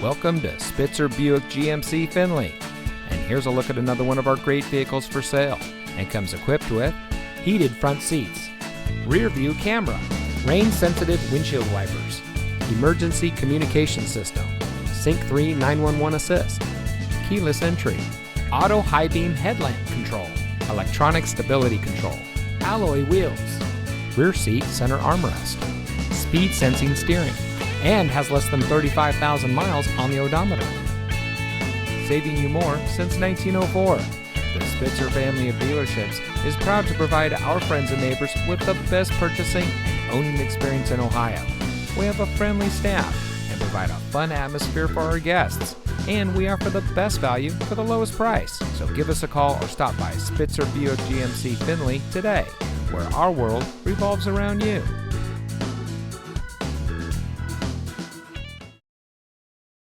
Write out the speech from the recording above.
Welcome to Spitzer Buick GMC Findlay. And here's a look at another one of our great vehicles for sale. And comes equipped with heated front seats, rear view camera, rain sensitive windshield wipers, emergency communication system, Sync 3 911 assist, keyless entry, auto high beam headlamp control, electronic stability control, alloy wheels, rear seat center armrest, speed sensing steering, and has less than 35,000 miles on the odometer. Saving you more since 1904. The Spitzer family of dealerships is proud to provide our friends and neighbors with the best purchasing and owning experience in Ohio. We have a friendly staff and provide a fun atmosphere for our guests. And we offer the best value for the lowest price. So give us a call or stop by Spitzer Buick GMC Findlay today, where our world revolves around you.